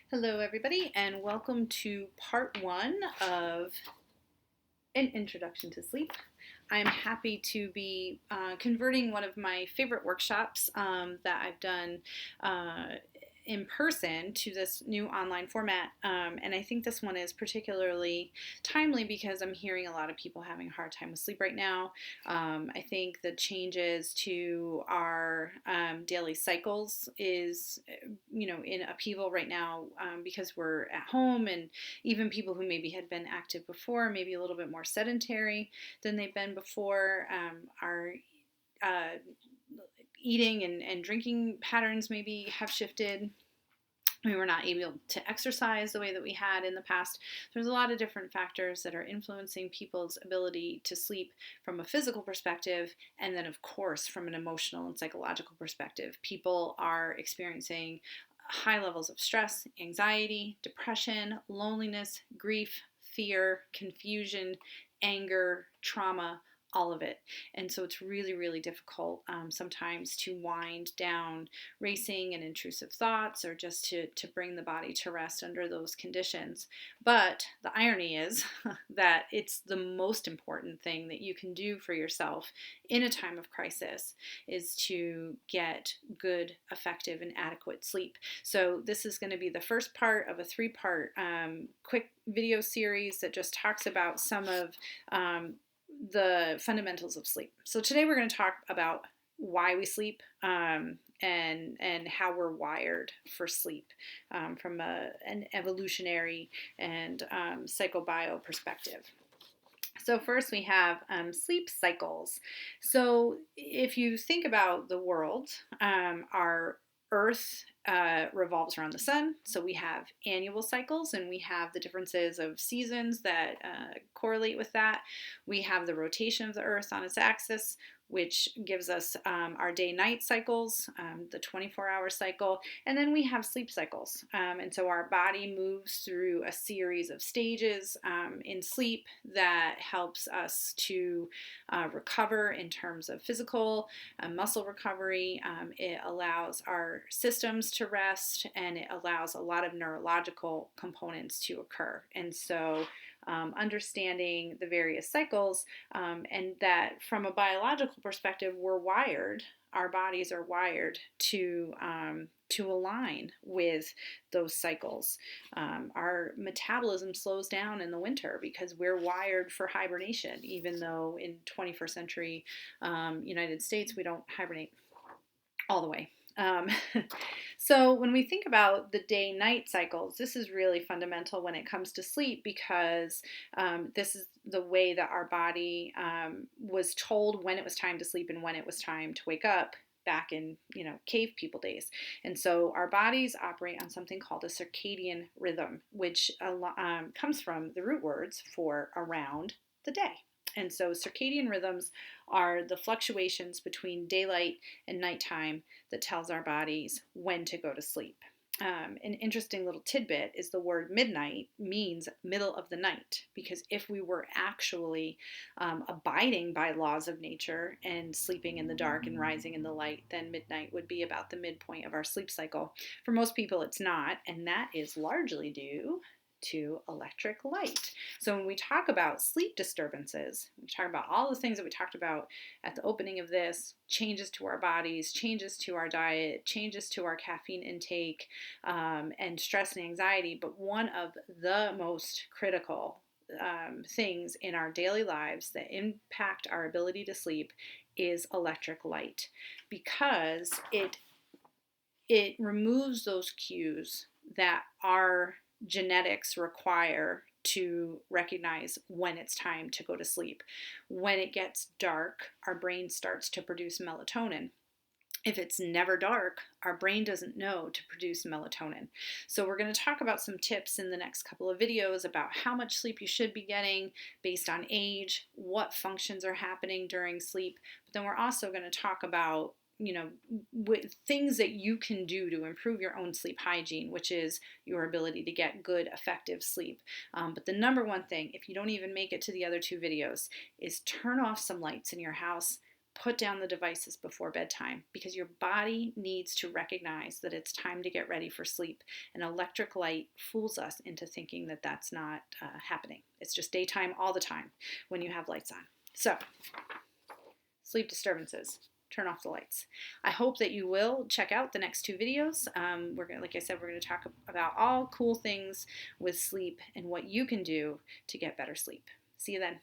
Hello, everybody, and welcome to part one of an introduction to sleep. I'm happy to be converting one of my favorite workshops that I've done in person to this new online format. And I think this one is particularly timely because I'm hearing a lot of people having a hard time with sleep right now. I think the changes to our daily cycles is, in upheaval right now because we're at home, and even people who maybe had been active before, maybe a little bit more sedentary than they've been before, are uh, eating and drinking patterns maybe have shifted. We were not able to exercise the way that we had in the past. There's a lot of different factors that are influencing people's ability to sleep from a physical perspective, and then, of course, from an emotional and psychological perspective. People are experiencing high levels of stress, anxiety, depression, loneliness, grief, fear, confusion, anger, trauma, all of it. And so it's really, really difficult sometimes to wind down racing and intrusive thoughts, or just to bring the body to rest under those conditions. But the irony is that it's the most important thing that you can do for yourself in a time of crisis is to get good, effective, and adequate sleep. So this is going to be the first part of a three-part quick video series that just talks about some of the fundamentals of sleep. So today we're going to talk about why we sleep and how we're wired for sleep from an evolutionary and psychobio perspective. So first we have sleep cycles. So if you think about the world, our Earth revolves around the sun. So we have annual cycles, and we have the differences of seasons that correlate with that. We have the rotation of the Earth on its axis, which gives us our day-night cycles, the 24-hour cycle, and then we have sleep cycles. And so our body moves through a series of stages in sleep that helps us to recover in terms of physical muscle recovery. It allows our systems to rest, and it allows a lot of neurological components to occur. And so understanding the various cycles, and that from a biological perspective, our bodies are wired to align with those cycles. Our metabolism slows down in the winter because we're wired for hibernation, even though in 21st century United States we don't hibernate all the way. So when we think about the day-night cycles, this is really fundamental when it comes to sleep, because this is the way that our body was told when it was time to sleep and when it was time to wake up back in cave people days. And so our bodies operate on something called a circadian rhythm, which comes from the root words for around the day. And so circadian rhythms are the fluctuations between daylight and nighttime that tells our bodies when to go to sleep. An interesting little tidbit is the word midnight means middle of the night, because if we were actually abiding by laws of nature and sleeping in the dark and rising in the light, then midnight would be about the midpoint of our sleep cycle. For most people, it's not, and that is largely due to electric light. So when we talk about sleep disturbances, we talk about all the things that we talked about at the opening of this: changes to our bodies, changes to our diet, changes to our caffeine intake, and stress and anxiety. But one of the most critical things in our daily lives that impact our ability to sleep is electric light, because it removes those cues that our genetics require to recognize when it's time to go to sleep. When it gets dark, our brain starts to produce melatonin. If it's never dark, our brain doesn't know to produce melatonin. So we're going to talk about some tips in the next couple of videos about how much sleep you should be getting based on age, what functions are happening during sleep. But then we're also going to talk about with things that you can do to improve your own sleep hygiene, which is your ability to get good, effective sleep. But the number one thing, if you don't even make it to the other two videos, is turn off some lights in your house. put down the devices before bedtime, because your body needs to recognize that it's time to get ready for sleep. An electric light fools us into thinking that that's not happening. It's just daytime all the time when you have lights on. So, sleep disturbances. Turn off the lights. I hope that you will check out the next 2 videos. Like I said, we're going to talk about all cool things with sleep and what you can do to get better sleep. See you then.